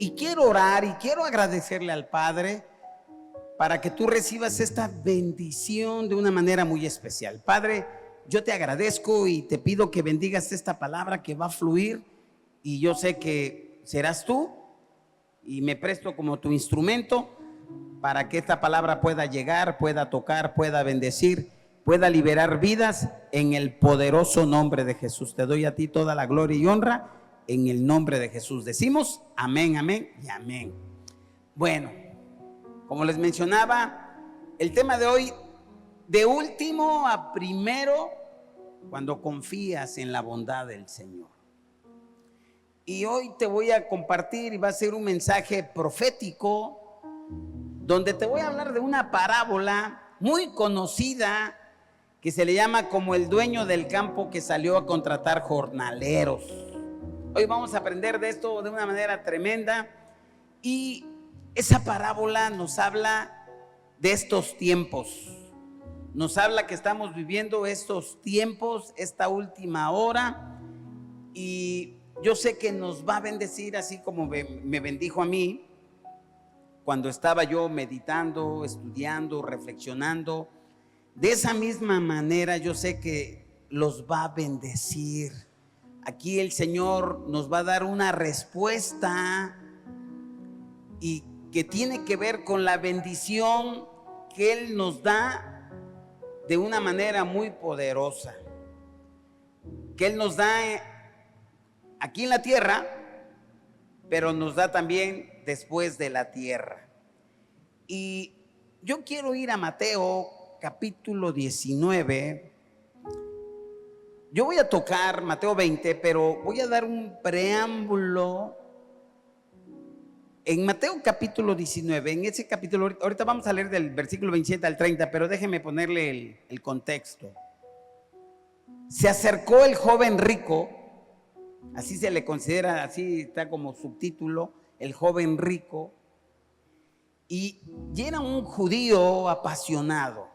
Y quiero orar y quiero agradecerle al Padre para que tú recibas esta bendición de una manera muy especial. Padre, yo te agradezco y te pido que bendigas esta palabra que va a fluir, y yo sé que serás tú, y me presto como tu instrumento para que esta palabra pueda llegar, pueda tocar, pueda bendecir, pueda liberar vidas en el poderoso nombre de Jesús. Te doy a ti toda la gloria y honra en el nombre de Jesús. Decimos amén, amén y amén. Bueno, como les mencionaba, el tema de hoy, de último a primero, cuando confías en la bondad del Señor. Y hoy te voy a compartir, y va a ser un mensaje profético, donde te voy a hablar de una parábola muy conocida que se le llama como el dueño del campo que salió a contratar jornaleros. Hoy vamos a aprender de esto de una manera tremenda, y esa parábola nos habla de estos tiempos. Nos habla que estamos viviendo estos tiempos, esta última hora, y yo sé que nos va a bendecir así como me bendijo a mí cuando estaba yo meditando, estudiando, reflexionando. De esa misma manera yo sé que los va a bendecir. Aquí el Señor nos va a dar una respuesta, y que tiene que ver con la bendición que Él nos da de una manera muy poderosa, que Él nos da aquí en la tierra, pero nos da también después de la tierra. Y yo quiero ir a Mateo capítulo 19. Yo voy a tocar Mateo 20, pero voy a dar un preámbulo en Mateo capítulo 19. En ese capítulo, ahorita vamos a leer del versículo 27 al 30, pero déjeme ponerle el contexto. Se acercó el joven rico, así se le considera, así está como subtítulo, el joven rico, y era un judío apasionado,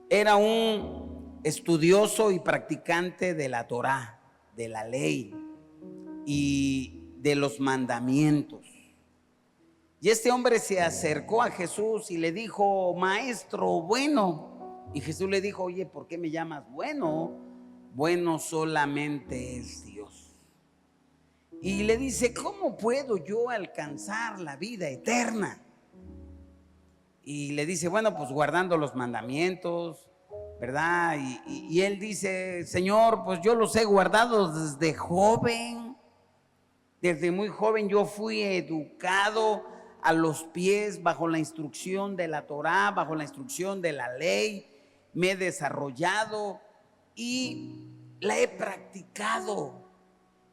era un estudioso y practicante de la Torá, de la ley y de los mandamientos. Y este hombre se acercó a Jesús y le dijo: maestro bueno. Y Jesús le dijo: oye, ¿por qué me llamas bueno? Bueno solamente es Dios. Y le dice: ¿cómo puedo yo alcanzar la vida eterna? Y le dice: bueno, pues guardando los mandamientos, ¿verdad? Y él dice: Señor, pues yo los he guardado desde joven. Desde muy joven yo fui educado a los pies bajo la instrucción de la Torá, bajo la instrucción de la ley. Me he desarrollado y la he practicado.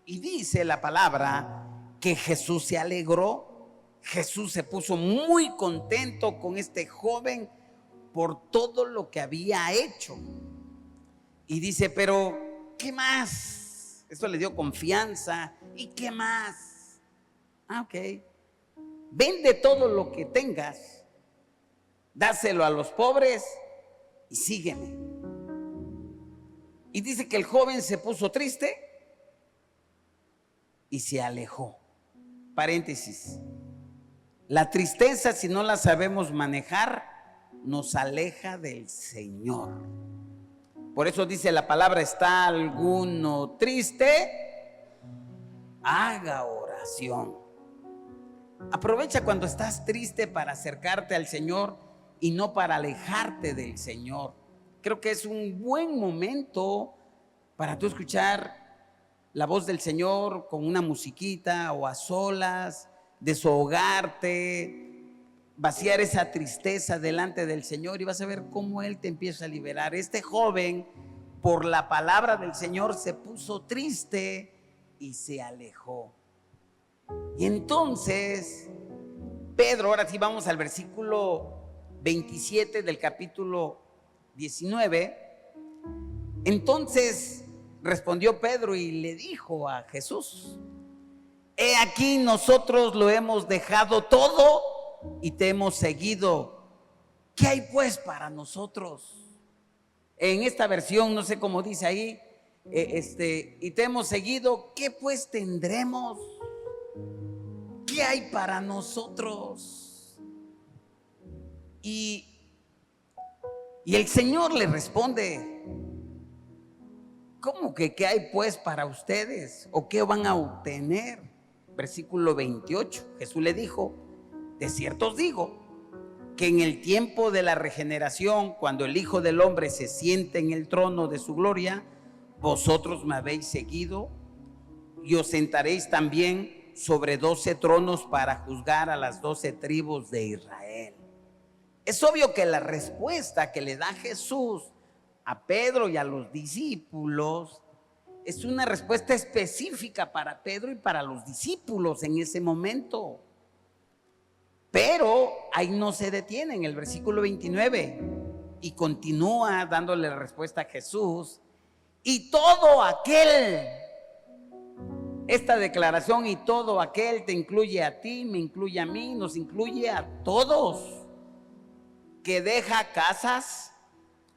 Y dice la palabra que Jesús se alegró. Jesús se puso muy contento con este joven por todo lo que había hecho. Y dice: pero ¿qué más? Eso le dio confianza. ¿Y qué más? Ok. Vende todo lo que tengas, dáselo a los pobres y sígueme. Y dice que el joven se puso triste y se alejó. Paréntesis. La tristeza, si no la sabemos manejar, nos aleja del Señor. Por eso dice la palabra: ¿está alguno triste? Haga oración. Aprovecha cuando estás triste para acercarte al Señor y no para alejarte del Señor. Creo que es un buen momento para tú escuchar la voz del Señor con una musiquita o a solas, desahogarte, vaciar esa tristeza delante del Señor, y vas a ver cómo Él te empieza a liberar. Este joven, por la palabra del Señor, se puso triste y se alejó. Y entonces Pedro, ahora sí vamos al versículo 27 del capítulo 19. Entonces respondió Pedro y le dijo a Jesús: he aquí, nosotros lo hemos dejado todo y te hemos seguido. ¿Qué hay pues para nosotros? En esta versión, no sé cómo dice ahí, y te hemos seguido, ¿qué pues tendremos? ¿qué hay para nosotros? Y el Señor le responde: ¿cómo que qué hay pues para ustedes? ¿O qué van a obtener? Versículo 28, Jesús le dijo: de cierto os digo que en el tiempo de la regeneración, cuando el Hijo del Hombre se siente en el trono de su gloria, vosotros me habéis seguido y os sentaréis también sobre 12 tronos para juzgar a las 12 tribus de Israel. Es obvio que la respuesta que le da Jesús a Pedro y a los discípulos es una respuesta específica para Pedro y para los discípulos en ese momento. Pero ahí no se detiene en el versículo 29 y continúa dándole la respuesta a Jesús. Y todo aquel, esta declaración, y todo aquel, te incluye a ti, me incluye a mí, nos incluye a todos, que deja casas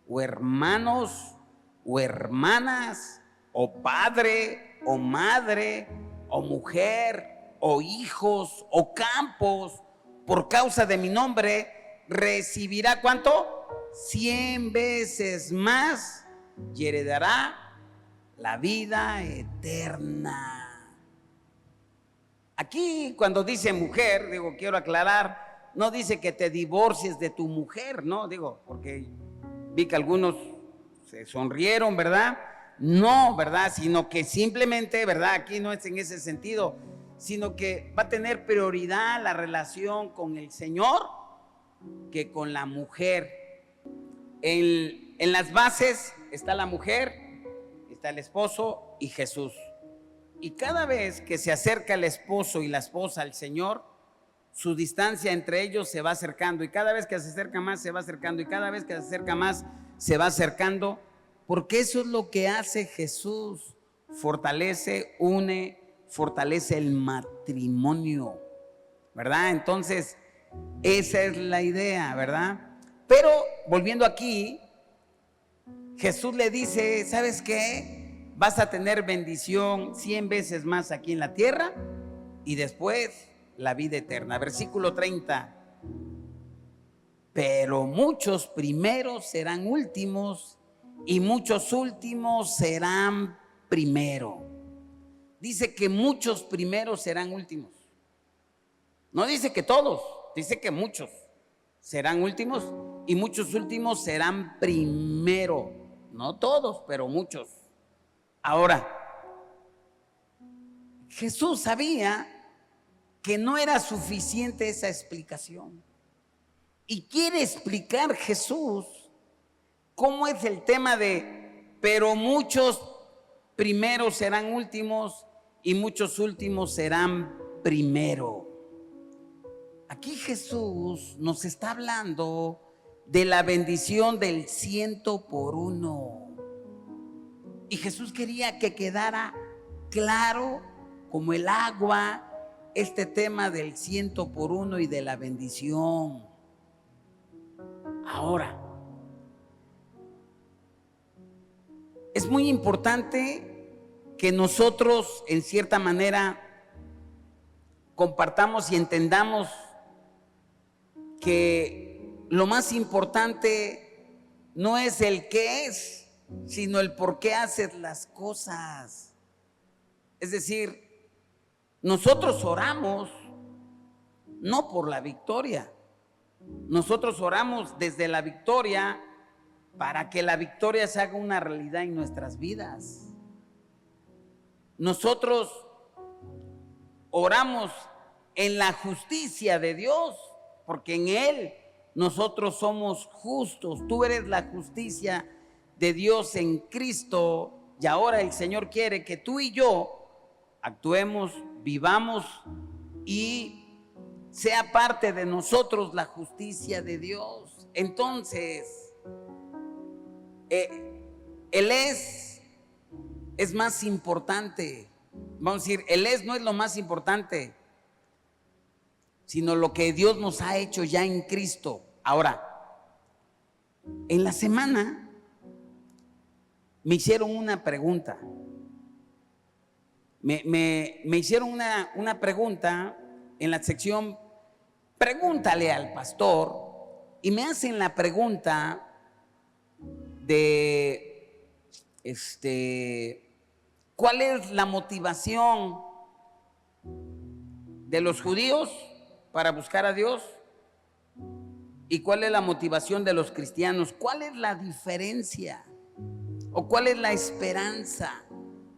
o hermanos o hermanas o padre o madre o mujer o hijos o campos por causa de mi nombre, recibirá ¿cuánto? 100 veces más y heredará la vida eterna. Aquí cuando dice mujer, digo, quiero aclarar, no dice que te divorcies de tu mujer, no, digo, porque vi que algunos se sonrieron, ¿verdad? No, ¿verdad? Sino que simplemente, ¿verdad? Aquí no es en ese sentido, sino que va a tener prioridad la relación con el Señor que con la mujer. En las bases está la mujer, está el esposo y Jesús. Y cada vez que se acerca el esposo y la esposa al Señor, su distancia entre ellos se va acercando, y cada vez que se acerca más se va acercando, y cada vez que se acerca más se va acercando, porque eso es lo que hace Jesús: fortalece, une, fortalece el matrimonio, ¿verdad? Entonces esa es la idea, ¿verdad? Pero volviendo aquí, Jesús le dice: ¿sabes qué? Vas a tener bendición 100 veces más aquí en la tierra y después la vida eterna. Versículo 30. Pero muchos primeros serán últimos y muchos últimos serán primero. Dice que muchos primeros serán últimos. No dice que todos, dice que muchos serán últimos y muchos últimos serán primero. No todos, pero muchos. Ahora, Jesús sabía que no era suficiente esa explicación. Y quiere explicar Jesús cómo es el tema de: pero muchos primeros serán últimos y muchos últimos serán primero. Aquí Jesús nos está hablando de la bendición del 100 por 1. Y Jesús quería que quedara claro como el agua este tema del 100 por 1 y de la bendición. Ahora, es muy importante que nosotros en cierta manera compartamos y entendamos que lo más importante no es el qué es, sino el por qué haces las cosas. Es decir, nosotros oramos no por la victoria, nosotros oramos desde la victoria para que la victoria se haga una realidad en nuestras vidas. Nosotros oramos en la justicia de Dios, porque en Él nosotros somos justos. Tú eres la justicia de Dios en Cristo, y ahora el Señor quiere que tú y yo actuemos, vivamos y sea parte de nosotros la justicia de Dios. Entonces, el es más importante. Vamos a decir, el no es lo más importante, sino lo que Dios nos ha hecho ya en Cristo. Ahora, en la semana me hicieron una pregunta. Me hicieron una pregunta en la sección Pregúntale al pastor, y me hacen la pregunta de ¿cuál es la motivación de los judíos para buscar a Dios? ¿Y cuál es la motivación de los cristianos? ¿Cuál es la diferencia? ¿O cuál es la esperanza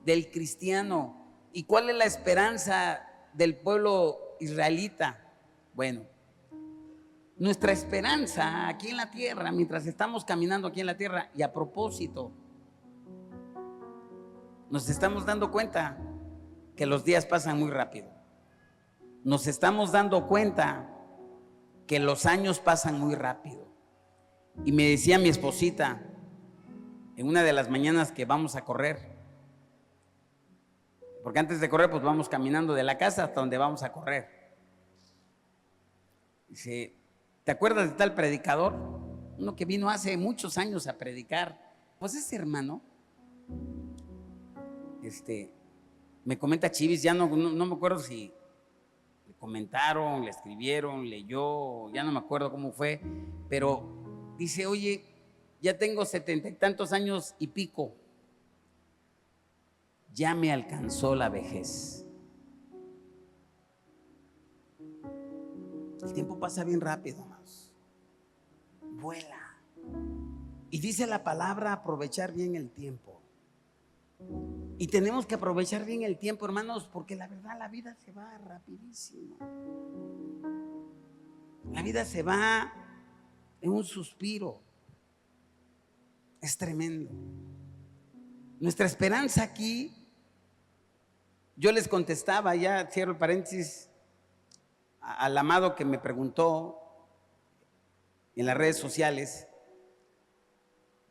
del cristiano? ¿Y cuál es la esperanza del pueblo israelita? Bueno, nuestra esperanza aquí en la tierra, mientras estamos caminando aquí en la tierra, y a propósito, nos estamos dando cuenta que los días pasan muy rápido. Nos estamos dando cuenta que los años pasan muy rápido. Y me decía mi esposita en una de las mañanas que vamos a correr, porque antes de correr pues vamos caminando de la casa hasta donde vamos a correr. Dice, ¿te acuerdas de tal predicador? Uno que vino hace muchos años a predicar. Pues ese hermano, me comenta Chivis, ya no me acuerdo si le comentaron, le escribieron, leyó, ya no me acuerdo cómo fue, pero dice, oye, ya tengo 70 y tantos años y pico, ya me alcanzó la vejez. El tiempo pasa bien rápido, hermanos. Vuela. Y dice la palabra aprovechar bien el tiempo. Y tenemos que aprovechar bien el tiempo, hermanos, porque la verdad la vida se va rapidísimo. La vida se va en un suspiro. Es tremendo. Nuestra esperanza aquí, yo les contestaba, ya cierro el paréntesis, al amado que me preguntó en las redes sociales,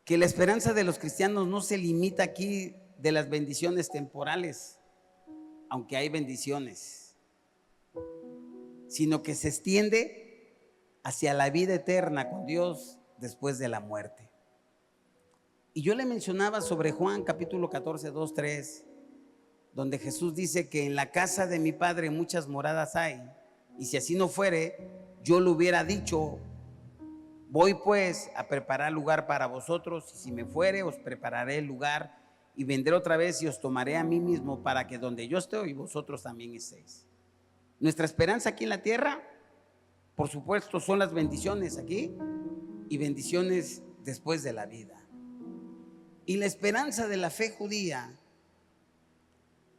que la esperanza de los cristianos no se limita aquí de las bendiciones temporales, aunque hay bendiciones, sino que se extiende hacia la vida eterna con Dios después de la muerte. Y yo le mencionaba sobre Juan capítulo 14, 2, 3, donde Jesús dice que en la casa de mi Padre muchas moradas hay, y si así no fuere, yo le hubiera dicho, voy pues a preparar lugar para vosotros, y si me fuere, os prepararé el lugar, y vendré otra vez y os tomaré a mí mismo, para que donde yo estoy, vosotros también estéis. Nuestra esperanza aquí en la tierra, por supuesto, son las bendiciones aquí y bendiciones después de la vida. Y la esperanza de la fe judía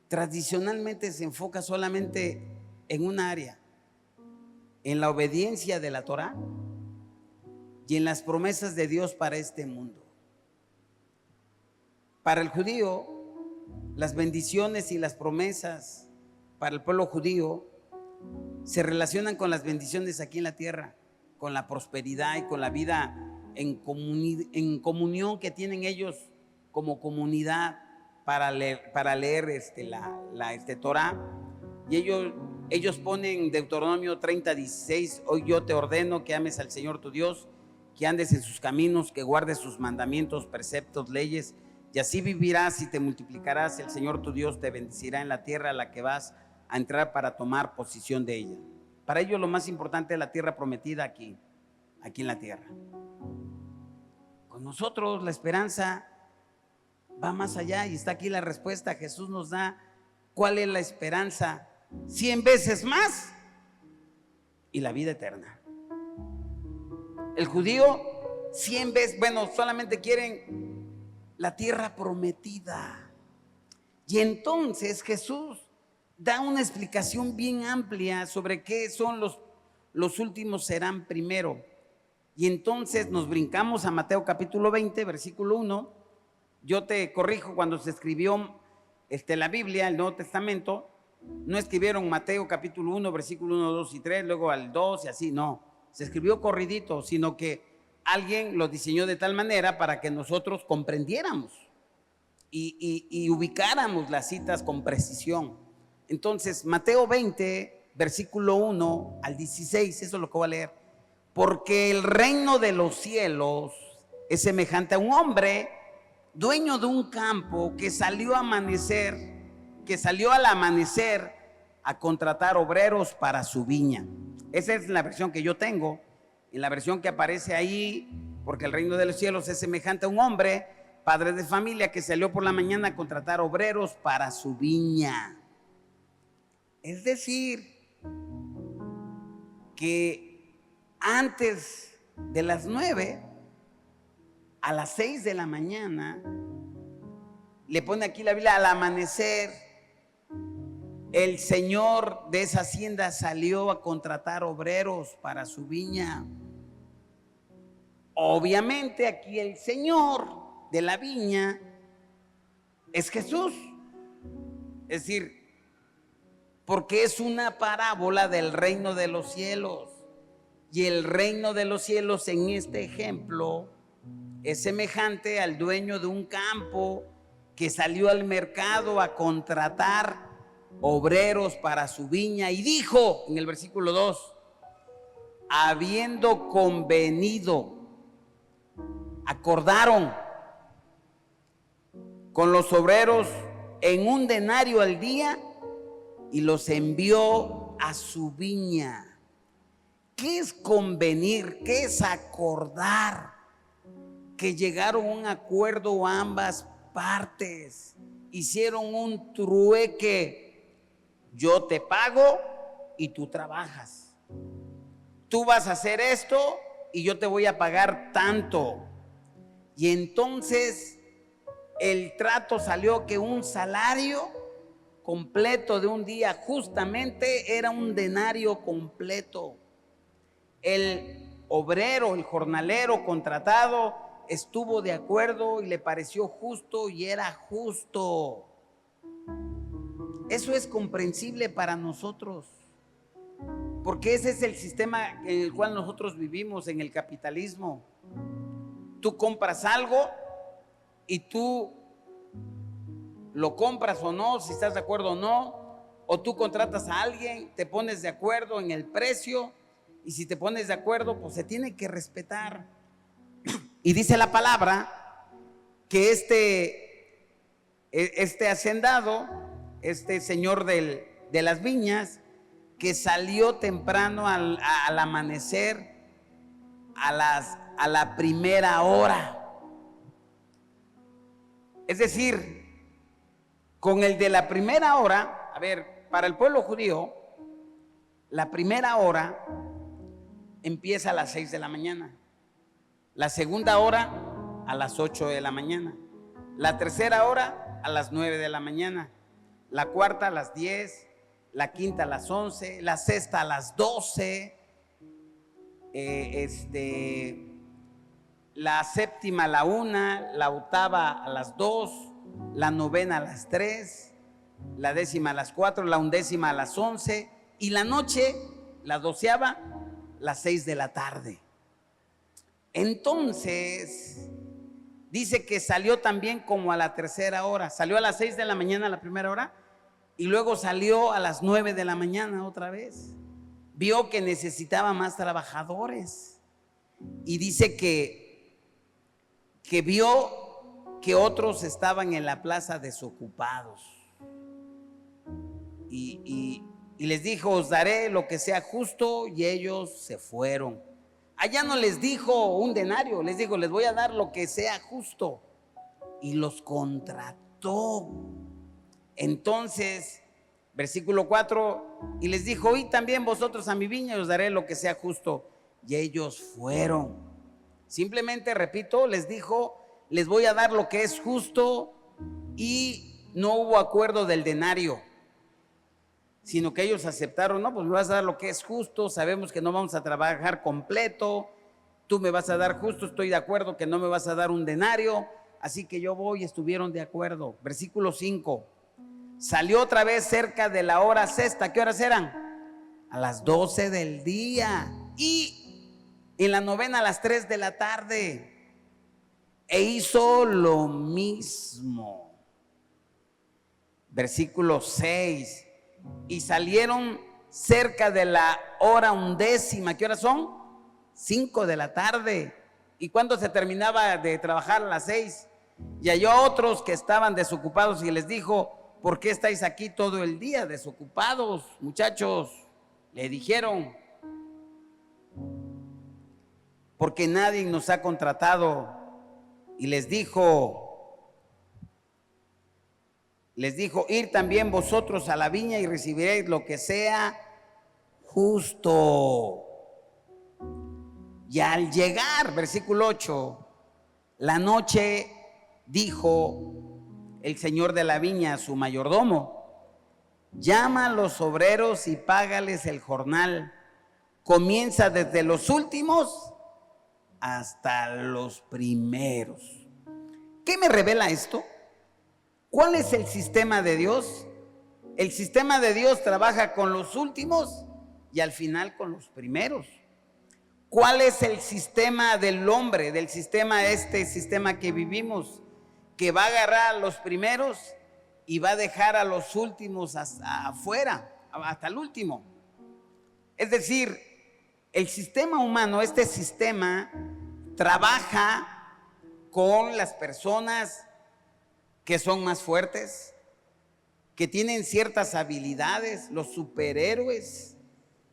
tradicionalmente se enfoca solamente en un área, en la obediencia de la Torá y en las promesas de Dios para este mundo. Para el judío, las bendiciones y las promesas para el pueblo judío se relacionan con las bendiciones aquí en la tierra, con la prosperidad y con la vida en comunión que tienen ellos como comunidad para leer la Torá. Y ellos ponen Deuteronomio 30:16, hoy yo te ordeno que ames al Señor tu Dios, que andes en sus caminos, que guardes sus mandamientos, preceptos, leyes, y así vivirás y te multiplicarás. El Señor tu Dios te bendecirá en la tierra a la que vas a entrar para tomar posesión de ella. Para ellos lo más importante es la tierra prometida aquí en la tierra. Con nosotros la esperanza va más allá, y está aquí la respuesta. Jesús nos da cuál es la esperanza: 100 veces más y la vida eterna. El judío 100 veces, solamente quieren la tierra prometida. Y entonces Jesús da una explicación bien amplia sobre qué son los últimos serán primero. Y entonces nos brincamos a Mateo capítulo 20, versículo 1. Yo te corrijo, cuando se escribió la Biblia, el Nuevo Testamento, no escribieron Mateo capítulo 1, versículo 1, 2 y 3, luego al 2 y así, no. Se escribió corridito, sino que alguien lo diseñó de tal manera para que nosotros comprendiéramos y ubicáramos las citas con precisión. Entonces, Mateo 20, versículo 1 al 16, eso es lo que voy a leer. Porque el reino de los cielos es semejante a un hombre dueño de un campo que salió al amanecer a contratar obreros para su viña. Esa es la versión que yo tengo. En la versión que aparece ahí, porque el reino de los cielos es semejante a un hombre, padre de familia, que salió por la mañana a contratar obreros para su viña. Es decir, que antes de las 9, a las 6 de la mañana, le pone aquí la Biblia, al amanecer, el señor de esa hacienda salió a contratar obreros para su viña. Obviamente aquí el señor de la viña es Jesús. Es decir, porque es una parábola del reino de los cielos. Y el reino de los cielos en este ejemplo es semejante al dueño de un campo que salió al mercado a contratar obreros para su viña y dijo en el versículo 2, habiendo convenido, acordaron con los obreros en un denario al día y los envió a su viña. ¿Qué es convenir? ¿Qué es acordar? Que llegaron a un acuerdo ambas partes, hicieron un trueque. Yo te pago y tú trabajas. Tú vas a hacer esto y yo te voy a pagar tanto. Y entonces el trato salió que un salario completo de un día justamente era un denario completo. El obrero, el jornalero contratado estuvo de acuerdo y le pareció justo y era justo. Eso es comprensible para nosotros, porque ese es el sistema en el cual nosotros vivimos, en el capitalismo. Tú compras algo y tú lo compras o no, si estás de acuerdo o no, o tú contratas a alguien, te pones de acuerdo en el precio y si te pones de acuerdo, pues se tiene que respetar. Y dice la palabra que este hacendado, este señor de las viñas, que salió temprano al amanecer a la primera hora. Es decir, con el de la primera hora, a ver, para el pueblo judío, la primera hora empieza a las 6 de la mañana, la segunda hora a las 8 de la mañana, la tercera hora a las 9 de la mañana, la cuarta a las 10, la quinta a las 11, la sexta a las 12, la séptima a la 1, la octava a las 2, la novena a las 3, la décima a las 4, la undécima a las 11 y la noche, la doceava, las 6 de la tarde. Entonces, dice que salió también como a la tercera hora, salió a las 6 de la mañana la primera hora y luego salió a las 9 de la mañana otra vez. Vio que necesitaba más trabajadores y dice que vio que otros estaban en la plaza desocupados y les dijo, os daré lo que sea justo, y ellos se fueron. Allá no les dijo un denario, les dijo, les voy a dar lo que sea justo, y los contrató. Entonces, versículo 4, y les dijo, y también vosotros a mi viña y os daré lo que sea justo, y ellos fueron. Simplemente, repito, les dijo, les voy a dar lo que es justo, y no hubo acuerdo del denario, sino que ellos aceptaron, no, pues me vas a dar lo que es justo, sabemos que no vamos a trabajar completo, tú me vas a dar justo, estoy de acuerdo que no me vas a dar un denario, así que yo voy, estuvieron de acuerdo. Versículo 5, salió otra vez cerca de la hora sexta. ¿Qué horas eran? A las 12 del día, y en la novena a las 3 de la tarde, e hizo lo mismo. Versículo 6, y salieron cerca de la hora undécima. ¿Qué horas son? 5 de la tarde. ¿Y cuándo se terminaba de trabajar? A las 6. Y halló a otros que estaban desocupados y les dijo, ¿por qué estáis aquí todo el día desocupados, muchachos? Le dijeron, porque nadie nos ha contratado. Y les dijo, ir también vosotros a la viña y recibiréis lo que sea justo. Y al llegar, versículo 8, la noche, dijo el señor de la viña a su mayordomo: llama a los obreros y págales el jornal. Comienza desde los últimos hasta los primeros. ¿Qué me revela esto? ¿Cuál es el sistema de Dios? El sistema de Dios trabaja con los últimos y al final con los primeros. ¿Cuál es el sistema del hombre, del sistema, este sistema que vivimos? Que va a agarrar a los primeros y va a dejar a los últimos afuera, hasta el último. Es decir, el sistema humano, este sistema, trabaja con las personas que son más fuertes, que tienen ciertas habilidades. Los superhéroes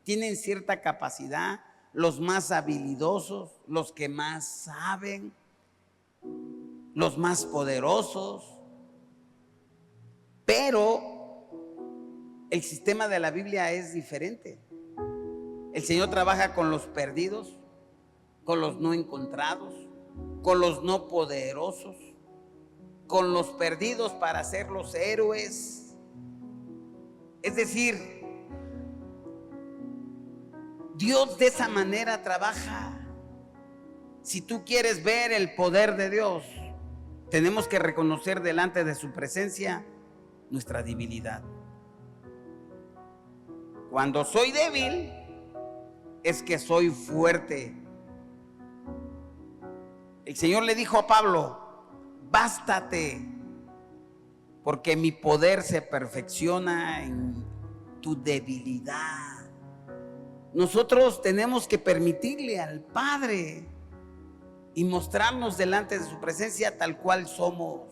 tienen cierta capacidad, los más habilidosos, los que más saben, los más poderosos. Pero el sistema de la Biblia es diferente. El Señor trabaja con los perdidos, con los no encontrados, con los no poderosos, con los perdidos para ser los héroes. Es decir, Dios de esa manera trabaja. Si tú quieres ver el poder de Dios, tenemos que reconocer delante de su presencia nuestra debilidad. Cuando soy débil, es que soy fuerte. El Señor le dijo a Pablo: bástate, porque mi poder se perfecciona en tu debilidad. Nosotros tenemos que permitirle al Padre y mostrarnos delante de su presencia tal cual somos.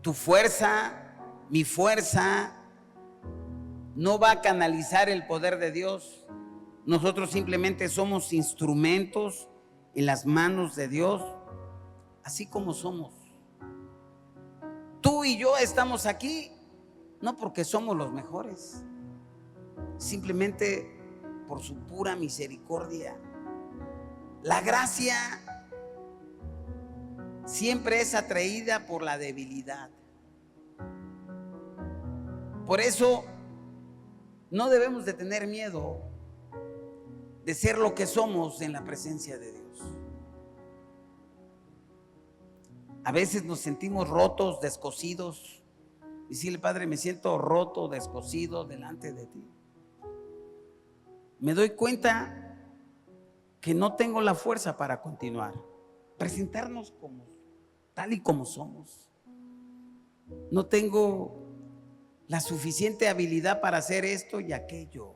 Tu fuerza, mi fuerza, no va a canalizar el poder de Dios. Nosotros simplemente somos instrumentos en las manos de Dios, así como somos. Tú y yo estamos aquí no porque somos los mejores, simplemente por su pura misericordia. La gracia siempre es atraída por la debilidad. Por eso no debemos de tener miedo de ser lo que somos en la presencia de Dios. A veces nos sentimos rotos, descosidos. Y decirle: Padre, me siento roto, descosido delante de ti. Me doy cuenta que no tengo la fuerza para continuar. Presentarnos como tal y como somos. No tengo la suficiente habilidad para hacer esto y aquello.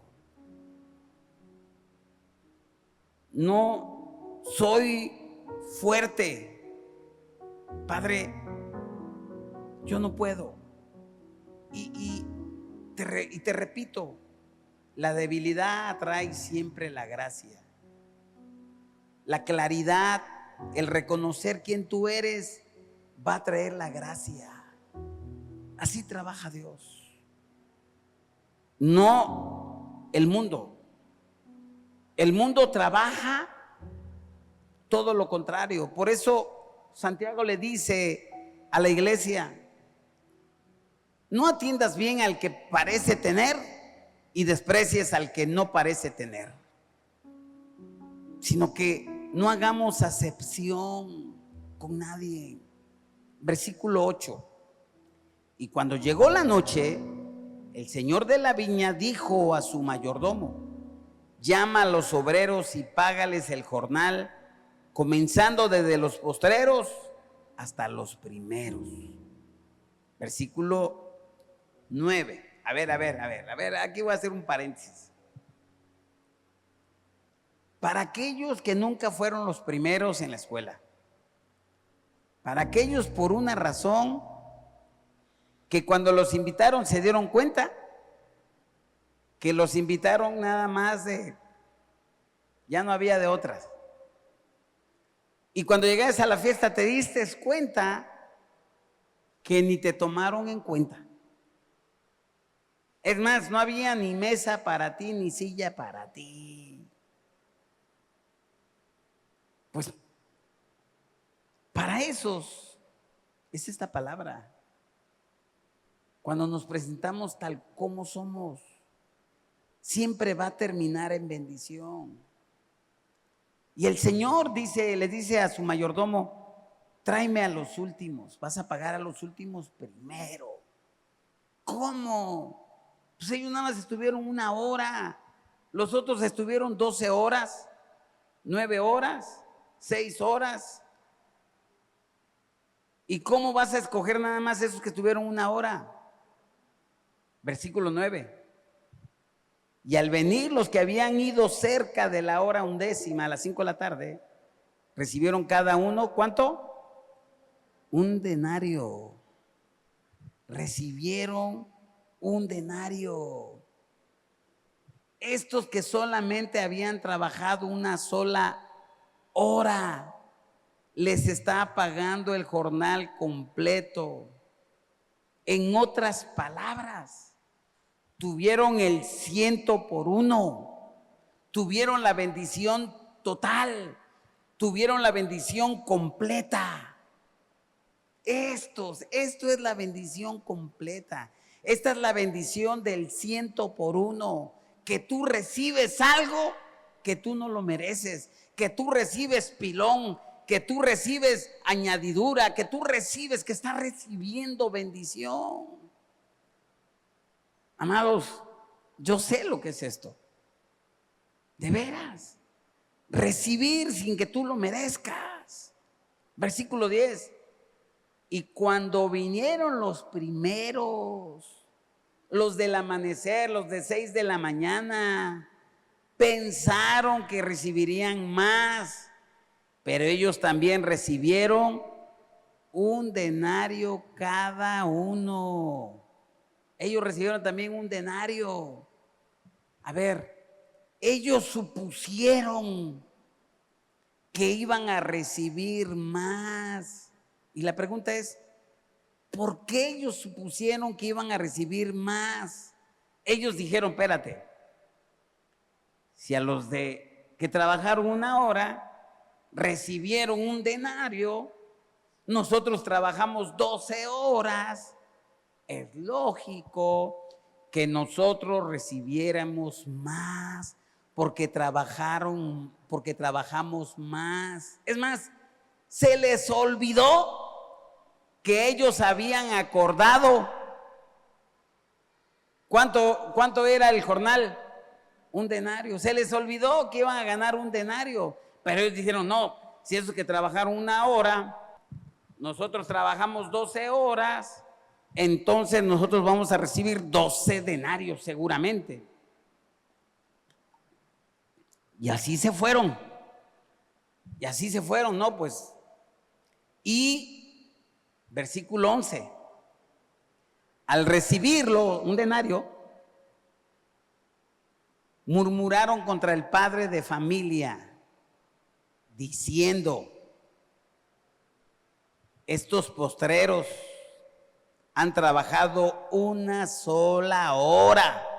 No soy fuerte. Padre, yo no puedo. Y te repito, la debilidad atrae siempre la gracia. La claridad, el reconocer quién tú eres, va a traer la gracia. Así trabaja Dios. No el mundo. El mundo trabaja todo lo contrario. Por eso Santiago le dice a la iglesia: no atiendas bien al que parece tener y desprecies al que no parece tener, sino que no hagamos acepción con nadie. Versículo 8. Y cuando llegó la noche, el señor de la viña dijo a su mayordomo: llama a los obreros y págales el jornal, comenzando desde los postreros hasta los primeros. Versículo 9. A ver, aquí voy a hacer un paréntesis. Para aquellos que nunca fueron los primeros en la escuela, para aquellos por una razón que cuando los invitaron se dieron cuenta que los invitaron nada más ya no había de otras. Y cuando llegas a la fiesta te diste cuenta que ni te tomaron en cuenta. Es más, no había ni mesa para ti, ni silla para ti. Pues para esos es esta palabra. Cuando nos presentamos tal como somos, siempre va a terminar en bendición. Y el Señor le dice a su mayordomo: tráeme a los últimos, vas a pagar a los últimos primero. ¿Cómo? Pues ellos nada más estuvieron 1 hora, los otros estuvieron 12 horas, 9 horas, 6 horas. ¿Y cómo vas a escoger nada más esos que estuvieron 1 hora? Versículo 9. Y al venir los que habían ido cerca de la hora 11, a las 5 de la tarde, recibieron cada uno, ¿cuánto? 1 denario. Recibieron 1 denario. Estos que solamente habían trabajado 1 sola hora, les está pagando el jornal completo. En otras palabras, tuvieron el 100 por 1, tuvieron la bendición total, tuvieron la bendición completa. Esto es la bendición completa. Esta es la bendición del 100 por 1, que tú recibes algo que tú no lo mereces, que tú recibes pilón, que tú recibes añadidura, que tú recibes, que estás recibiendo bendición. Amados, yo sé lo que es esto. De veras. Recibir sin que tú lo merezcas. Versículo 10. Y cuando vinieron los primeros, los del amanecer, los de 6 de la mañana, pensaron que recibirían más, pero ellos también recibieron 1 denario cada uno. Ellos recibieron también 1 denario. A ver, ellos supusieron que iban a recibir más. Y la pregunta es, ¿por qué ellos supusieron que iban a recibir más? Ellos dijeron, espérate, si a los que trabajaron 1 hora recibieron 1 denario, nosotros trabajamos 12 horas, es lógico que nosotros recibiéramos más porque trabajamos más. Es más, se les olvidó que ellos habían acordado. ¿Cuánto era el jornal? 1 denario. Se les olvidó que iban a ganar 1 denario, pero ellos dijeron, no, si esos que trabajaron 1 hora, nosotros trabajamos 12 horas, entonces nosotros vamos a recibir 12 denarios seguramente. Y así se fueron. ¿No? Pues. Y versículo 11. Al recibirlo, 1 denario, murmuraron contra el padre de familia, diciendo: estos postreros han trabajado 1 sola hora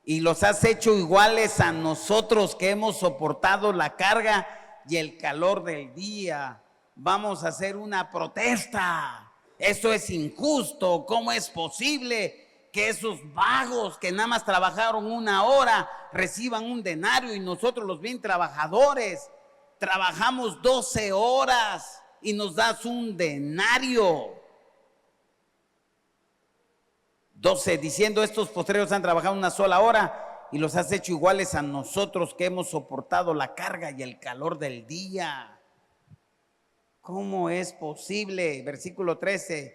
y los has hecho iguales a nosotros que hemos soportado la carga y el calor del día. Vamos a hacer una protesta. Eso es injusto. ¿Cómo es posible que esos vagos que nada más trabajaron 1 hora reciban 1 denario y nosotros los bien trabajadores trabajamos 12 horas y nos das 1 denario? 12, diciendo: estos postreros han trabajado 1 sola hora y los has hecho iguales a nosotros que hemos soportado la carga y el calor del día. ¿Cómo es posible? Versículo 13.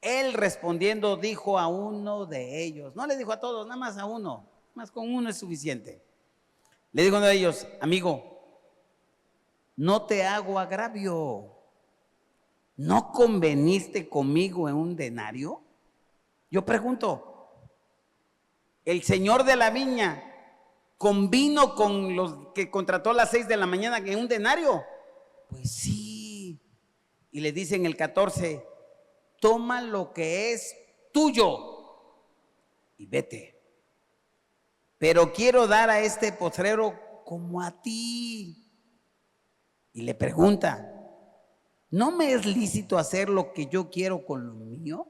Él respondiendo dijo a uno de ellos, no le dijo a todos, nada más a uno, más con uno es suficiente. Le dijo a uno de ellos: amigo, no te hago agravio, ¿no conveniste conmigo en un denario? Yo pregunto, ¿el señor de la viña convino con los que contrató a las 6 de la mañana en un denario? Pues sí. Y le dice en el 14, toma lo que es tuyo y vete. Pero quiero dar a este postrero como a ti. Y le pregunta, ¿no me es lícito hacer lo que yo quiero con lo mío?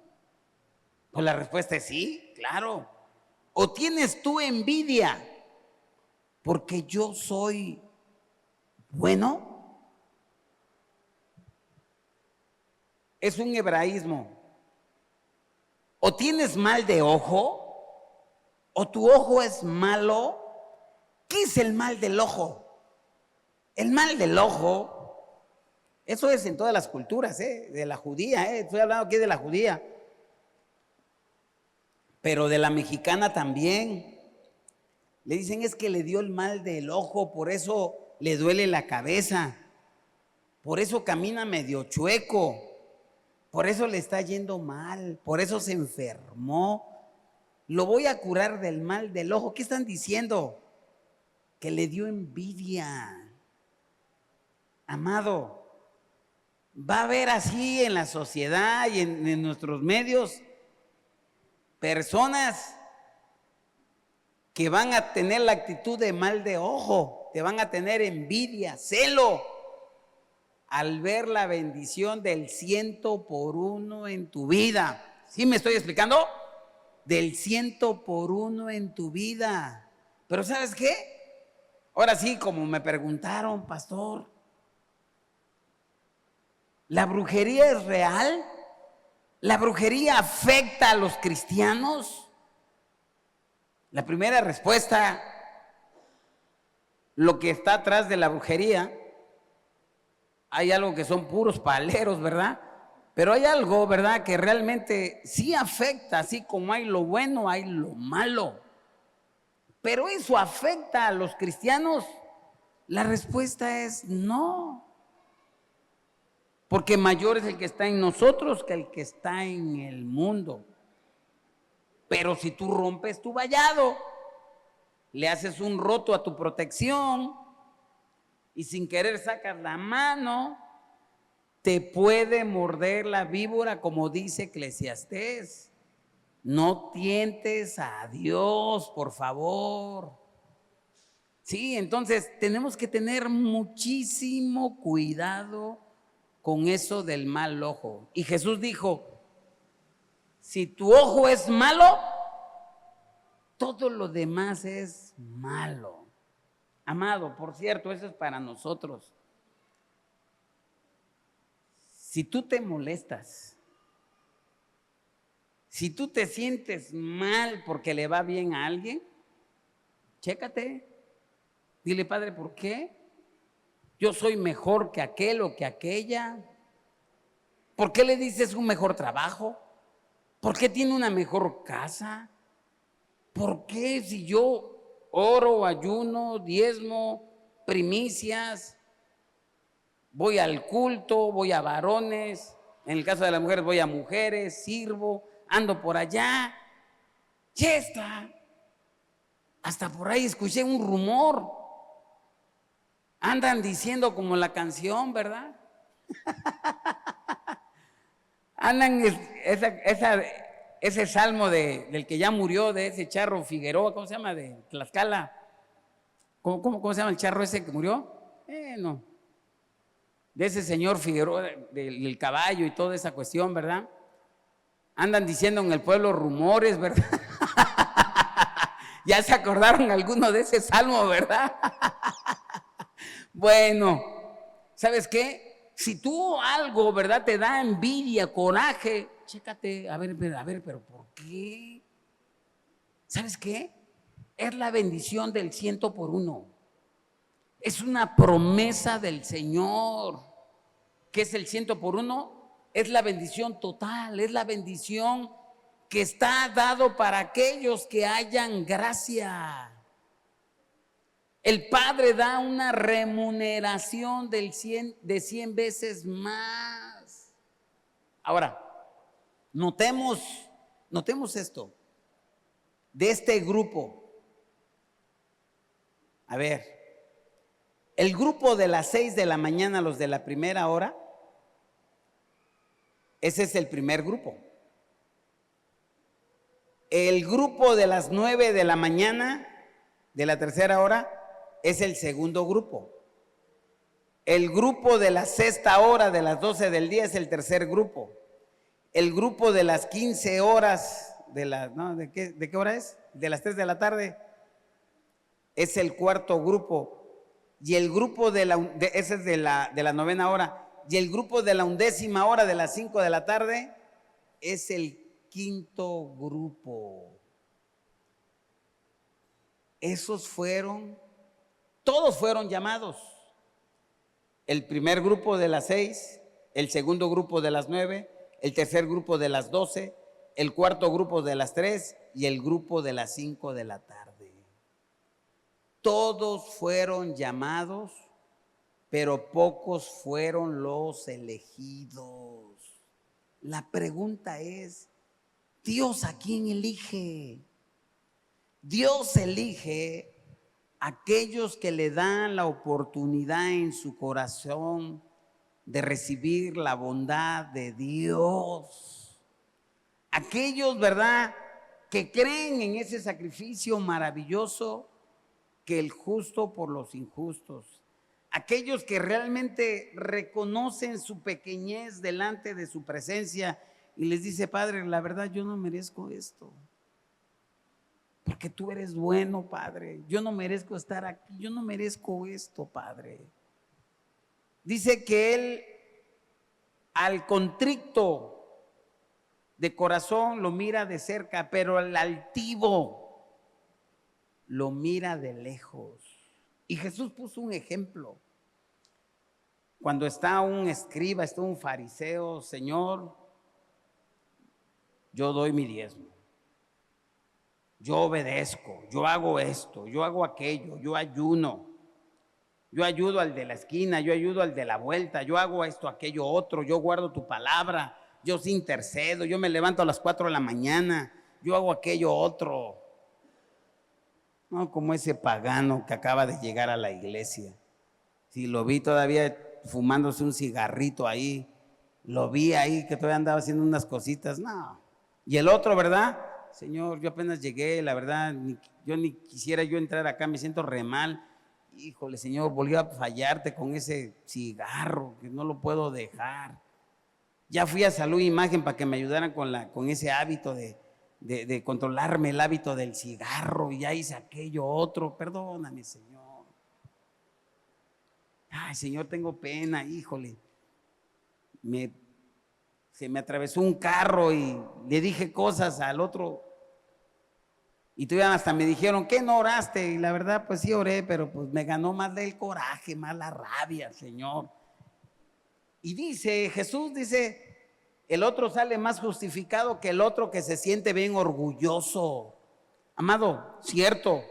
Pues la respuesta es sí, claro. ¿O tienes tú envidia porque yo soy bueno? Es un hebraísmo. ¿O tienes mal de ojo? ¿O tu ojo es malo? ¿Qué es el mal del ojo? El mal del ojo, eso es en todas las culturas, de la judía, estoy hablando aquí de la judía, pero de la mexicana también. Le dicen es que le dio el mal del ojo, por eso le duele la cabeza, por eso camina medio chueco, por eso le está yendo mal, por eso se enfermó. Lo voy a curar del mal del ojo. ¿Qué están diciendo? Que le dio envidia. Amado, va a haber así en la sociedad y en nuestros medios personas que van a tener la actitud de mal de ojo, te van a tener envidia, celo, al ver la bendición del 100 por 1 en tu vida. ¿Sí me estoy explicando? Del 100 por 1 en tu vida. Pero ¿sabes qué? Ahora sí, como me preguntaron, pastor, ¿la brujería es real? ¿La brujería afecta a los cristianos? La primera respuesta, lo que está atrás de la brujería, hay algo que son puros paleros, ¿verdad? Pero hay algo, ¿verdad?, que realmente sí afecta, así como hay lo bueno, hay lo malo. Pero eso afecta a los cristianos. La respuesta es no. Porque mayor es el que está en nosotros que el que está en el mundo. Pero si tú rompes tu vallado, le haces un roto a tu protección y sin querer sacas la mano, te puede morder la víbora, como dice Eclesiastés. No tientes a Dios, por favor. Sí, entonces tenemos que tener muchísimo cuidado con eso del mal ojo. Y Jesús dijo, si tu ojo es malo, todo lo demás es malo. Amado, por cierto, eso es para nosotros. Si tú te molestas, si tú te sientes mal porque le va bien a alguien, chécate. Dile, Padre, ¿por qué? Yo soy mejor que aquel o que aquella. ¿Por qué le dices un mejor trabajo? ¿Por qué tiene una mejor casa? ¿Por qué si yo oro, ayuno, diezmo, primicias, voy al culto, voy a varones, en el caso de las mujeres voy a mujeres, sirvo, ando por allá, ya está? Hasta por ahí escuché un rumor, andan diciendo como la canción, ¿verdad? Andan ese salmo del que ya murió, de ese Charro Figueroa, ¿cómo se llama? De Tlaxcala. ¿Cómo se llama el charro ese que murió? No. De ese señor Figueroa, del caballo y toda esa cuestión, ¿verdad? Andan diciendo en el pueblo rumores, ¿verdad? Ya se acordaron algunos de ese salmo, ¿verdad? Bueno, ¿sabes qué? Si tú algo, ¿verdad?, te da envidia, coraje, chécate, a ver, pero ¿por qué? ¿Sabes qué? Es la bendición del 100 por 1. Es una promesa del Señor. ¿Qué es el 100 por 1? Es la bendición total, es la bendición que está dado para aquellos que hayan gracia. El Padre da una remuneración de 100 veces más. Ahora, notemos esto, de este grupo. A ver, el grupo de las 6 de la mañana, los de la primera hora, ese es el primer grupo. El grupo de las 9 de la mañana, de la tercera hora, es el segundo grupo. El grupo de la sexta hora, de las 12 del día, es el tercer grupo. El grupo de las 15 horas, ¿de qué hora es? De las 3 de la tarde, es el cuarto grupo. Y el grupo ese es de la novena hora. Y el grupo de la 11ª hora, de las 5 de la tarde, es el quinto grupo. Todos fueron llamados. El primer grupo de las 6, el segundo grupo de las 9, el tercer grupo de las 12, el cuarto grupo de las 3 y el grupo de las 5 de la tarde. Todos fueron llamados, pero pocos fueron los elegidos. La pregunta es, ¿Dios a quién elige? Dios elige a aquellos que le dan la oportunidad en su corazón de recibir la bondad de Dios. Aquellos, ¿verdad?, que creen en ese sacrificio maravilloso que el justo por los injustos. Aquellos que realmente reconocen su pequeñez delante de su presencia y les dice: Padre, la verdad yo no merezco esto, porque tú eres bueno, Padre. Yo no merezco estar aquí, yo no merezco esto, Padre. Dice que Él al contrito de corazón lo mira de cerca, pero al altivo lo mira de lejos. Y Jesús puso un ejemplo. Cuando está un escriba, está un fariseo: Señor, yo doy mi diezmo, yo obedezco, yo hago esto, yo hago aquello, yo ayuno, yo ayudo al de la esquina, yo ayudo al de la vuelta, yo hago esto, aquello, otro, yo guardo tu palabra, yo sí intercedo, yo me levanto a las 4 de la mañana, yo hago aquello, otro. No como ese pagano que acaba de llegar a la iglesia. Si lo vi todavía fumándose un cigarrito ahí, lo vi ahí que todavía andaba haciendo unas cositas, no. Y el otro, ¿verdad? Señor, yo apenas llegué, la verdad, yo ni quisiera yo entrar acá, me siento re mal. Híjole, Señor, volví a fallarte con ese cigarro, que no lo puedo dejar. Ya fui a Salud e Imagen para que me ayudaran con ese hábito de controlarme el hábito del cigarro, y ya hice aquello otro. Perdóname, Señor. Ay, Señor, tengo pena, híjole. Se me atravesó un carro y le dije cosas al otro. Y todavía hasta me dijeron: ¿qué no oraste? Y la verdad, pues sí oré, pero pues me ganó más el coraje, más la rabia, Señor. Y Jesús dice, el otro sale más justificado que el otro que se siente bien orgulloso. Amado, cierto,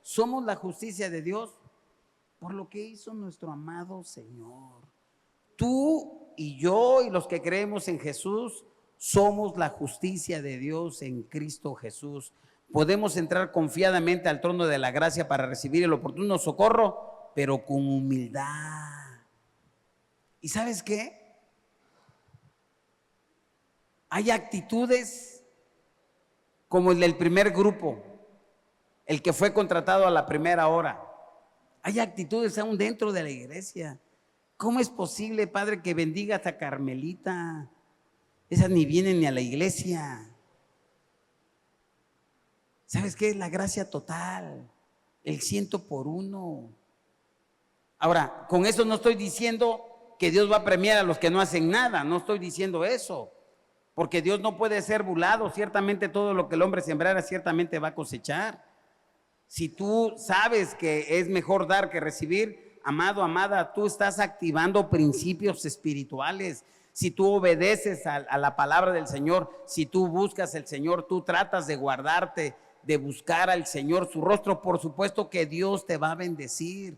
somos la justicia de Dios por lo que hizo nuestro amado Señor. Tú y yo y los que creemos en Jesús somos la justicia de Dios en Cristo Jesús. Podemos entrar confiadamente al trono de la gracia para recibir el oportuno socorro, pero con humildad. ¿Y sabes qué? Hay actitudes como el del primer grupo, el que fue contratado a la primera hora. Hay actitudes aún dentro de la iglesia. ¿Cómo es posible, Padre, que bendigas a Carmelita? Esas ni vienen ni a la iglesia. ¿Sabes qué? La gracia total, el 100 por 1. Ahora, con eso no estoy diciendo que Dios va a premiar a los que no hacen nada, no estoy diciendo eso, porque Dios no puede ser burlado. Ciertamente todo lo que el hombre sembrara, ciertamente va a cosechar. Si tú sabes que es mejor dar que recibir, amado, amada, tú estás activando principios espirituales. Si tú obedeces a la palabra del Señor, si tú buscas al Señor, tú tratas de guardarte, de buscar al Señor, su rostro, por supuesto que Dios te va a bendecir.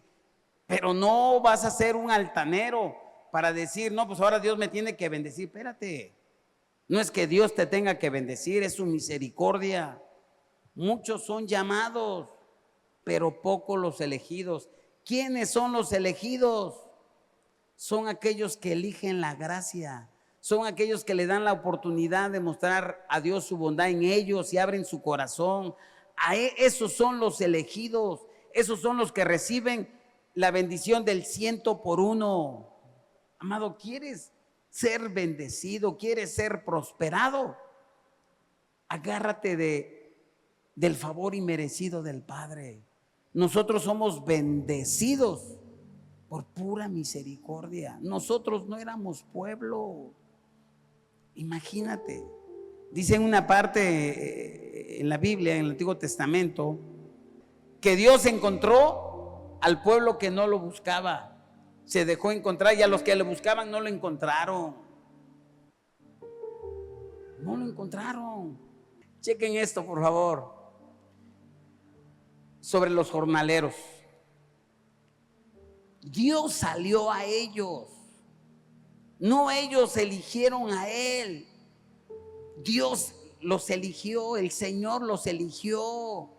Pero no vas a ser un altanero para decir: no, pues ahora Dios me tiene que bendecir. Espérate, No es que Dios te tenga que bendecir, es su misericordia. Muchos son llamados, pero pocos los elegidos. ¿Quiénes son los elegidos? Son aquellos que eligen la gracia. Son aquellos que le dan la oportunidad de mostrar a Dios su bondad en ellos y abren su corazón. Esos son los elegidos. Esos son los que reciben la bendición del 100 por 1. Amado, ¿quieres ser bendecido? ¿Quieres ser prosperado? Agárrate del favor inmerecido del Padre. Nosotros somos bendecidos por pura misericordia. Nosotros no éramos pueblo. Imagínate. Dice en una parte en la Biblia, en el Antiguo Testamento, que Dios encontró al pueblo que no lo buscaba. Se dejó encontrar, y a los que lo buscaban no lo encontraron. No lo encontraron. Chequen esto, por favor, sobre los jornaleros. Dios salió a ellos, no ellos eligieron a Él. Dios los eligió, el Señor los eligió.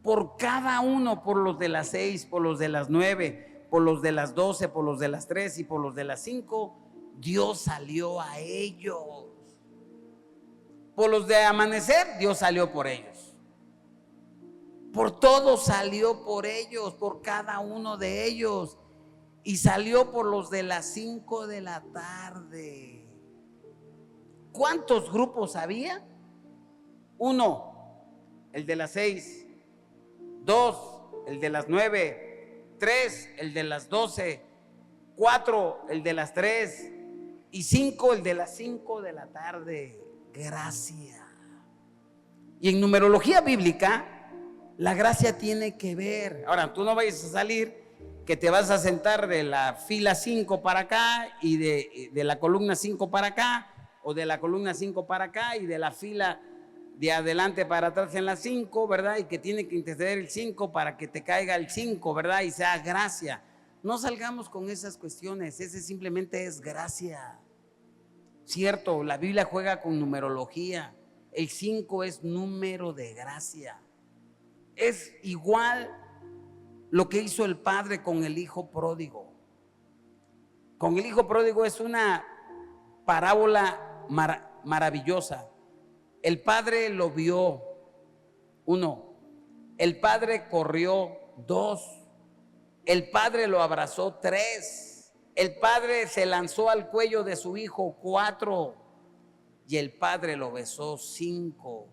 Por cada uno, por los de las 6, por los de las 9, por los de las 12, por los de las 3 y por los de las 5, Dios salió a ellos. Por los de amanecer, Dios salió por ellos. Por todos salió por ellos, por cada uno de ellos. Y salió por los de las 5 de la tarde. ¿Cuántos grupos había? 1, el de las 6. 2, el de las 9. 3, el de las 12. 4, el de las 3. Y 5, el de las 5 de la tarde. Gracia. Y en numerología bíblica, la gracia tiene que ver. Ahora, tú no vayas a salir que te vas a sentar de la fila 5 para acá y de la columna 5 para acá, o de la columna 5 para acá y de la fila de adelante para atrás en la 5, ¿verdad? Y que tiene que interceder el 5 para que te caiga el 5, ¿verdad? Y sea gracia. No salgamos con esas cuestiones, ese simplemente es gracia. Cierto, la Biblia juega con numerología. El 5 es número de gracia. Es igual lo que hizo el padre con el hijo pródigo. Con el hijo pródigo es una parábola maravillosa. El padre lo vio, 1. El padre corrió, 2. El padre lo abrazó, 3. El padre se lanzó al cuello de su hijo, 4. Y el padre lo besó, 5.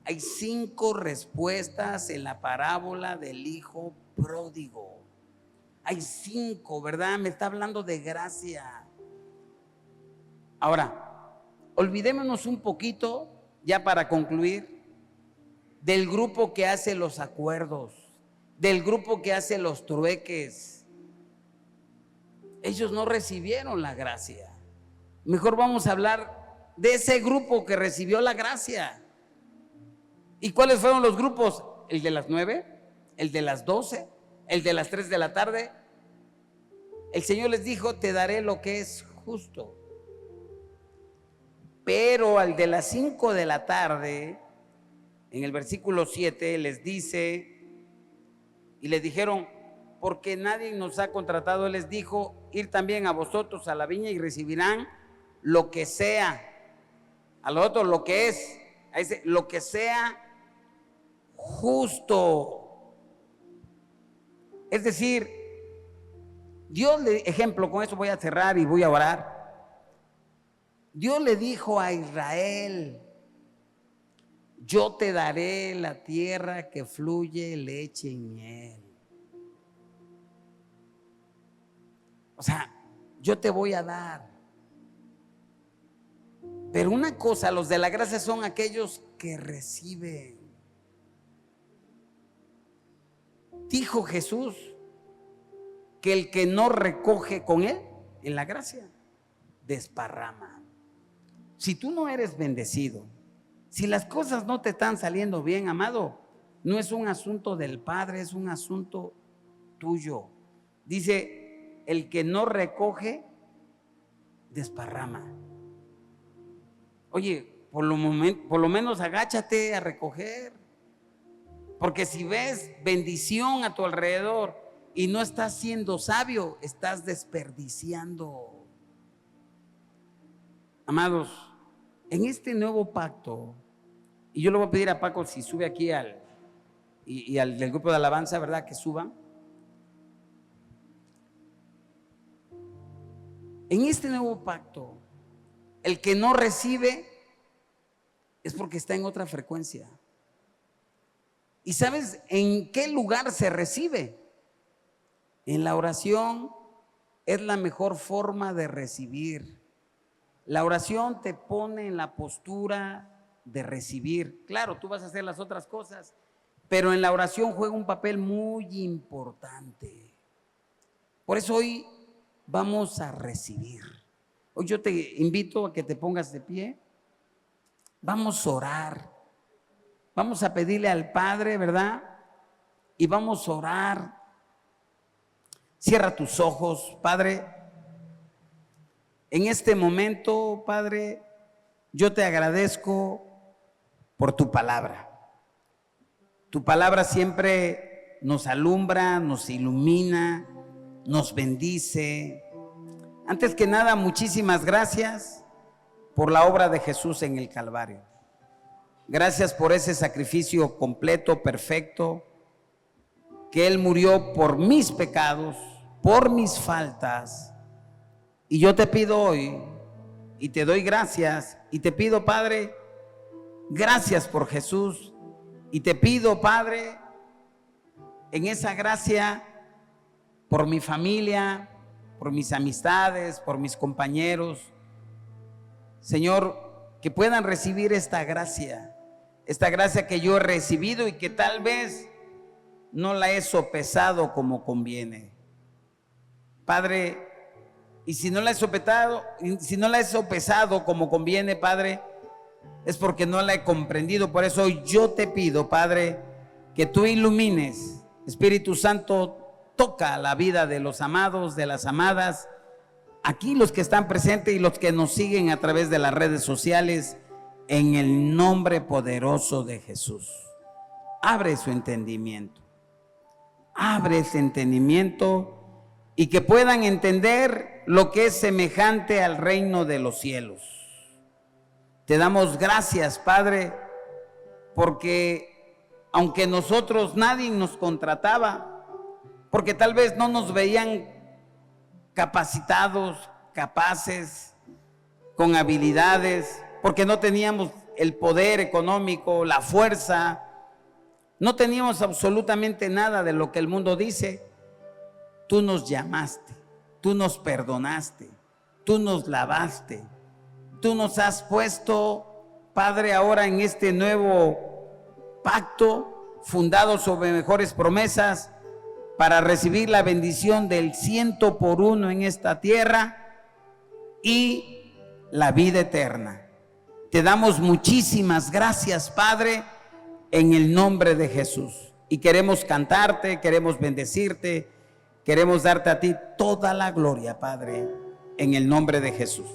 Hay 5 respuestas en la parábola del hijo pródigo. Hay 5, ¿verdad? Me está hablando de gracia. Ahora, olvidémonos un poquito, ya para concluir, del grupo que hace los acuerdos, del grupo que hace los trueques. Ellos no recibieron la gracia. Mejor vamos a hablar de ese grupo que recibió la gracia. ¿Y cuáles fueron los grupos? El de las 9, el de las 12, el de las 3 de la tarde. El Señor les dijo: te daré lo que es justo. Pero al de las 5 de la tarde, en el versículo 7, les dice, y les dijeron: porque nadie nos ha contratado. Él les dijo: ir también a vosotros a la viña y recibirán lo que sea. A lo otro, lo que es, lo que sea justo. Es decir, Dios le, ejemplo, con eso voy a cerrar y voy a orar. Dios le dijo a Israel: yo te daré la tierra que fluye leche y miel. O sea, yo te voy a dar. Pero una cosa, los de la gracia son aquellos que reciben. Dijo Jesús que el que no recoge con él en la gracia, desparrama. Si tú no eres bendecido, si las cosas no te están saliendo bien, amado, no es un asunto del Padre, es un asunto tuyo. Dice: el que no recoge, desparrama. Oye, por lo menos agáchate a recoger. Porque si ves bendición a tu alrededor y no estás siendo sabio, estás desperdiciando. Amados, en este nuevo pacto, y yo le voy a pedir a Paco si sube aquí al del grupo de alabanza, ¿verdad? Que suban. En este nuevo pacto, el que no recibe es porque está en otra frecuencia. ¿Y sabes en qué lugar se recibe? En la oración es la mejor forma de recibir. La oración te pone en la postura de recibir. Claro, tú vas a hacer las otras cosas, pero en la oración juega un papel muy importante. Por eso hoy vamos a recibir. Hoy yo te invito a que te pongas de pie. Vamos a orar. Vamos a pedirle al Padre, ¿verdad? Y vamos a orar. Cierra tus ojos, Padre. En este momento, Padre, yo te agradezco por tu palabra. Tu palabra siempre nos alumbra, nos ilumina, nos bendice. Antes que nada, muchísimas gracias por la obra de Jesús en el Calvario. Gracias por ese sacrificio completo, perfecto, que Él murió por mis pecados, por mis faltas. Y yo te pido hoy, y te doy gracias, y te pido, Padre, gracias por Jesús. Y te pido, Padre, en esa gracia, por mi familia, por mis amistades, por mis compañeros, Señor, que puedan recibir esta gracia que yo he recibido y que tal vez no la he sopesado como conviene. Padre, y si no la he sopesado como conviene, Padre, es porque no la he comprendido. Por eso hoy yo te pido, Padre, que tú ilumines. Espíritu Santo, toca la vida de los amados, de las amadas, aquí los que están presentes y los que nos siguen a través de las redes sociales, en el nombre poderoso de Jesús. Abre su entendimiento. Abre ese entendimiento y que puedan entender lo que es semejante al reino de los cielos. Te damos gracias, Padre, porque aunque nosotros nadie nos contrataba, porque tal vez no nos veían capacitados, capaces, con habilidades, porque no teníamos el poder económico, la fuerza, no teníamos absolutamente nada de lo que el mundo dice. Tú nos llamaste, tú nos perdonaste, tú nos lavaste, tú nos has puesto, Padre, ahora en este nuevo pacto fundado sobre mejores promesas para recibir la bendición del 100 por 1 en esta tierra y la vida eterna. Te damos muchísimas gracias, Padre, en el nombre de Jesús. Y queremos cantarte, queremos bendecirte, queremos darte a ti toda la gloria, Padre, en el nombre de Jesús.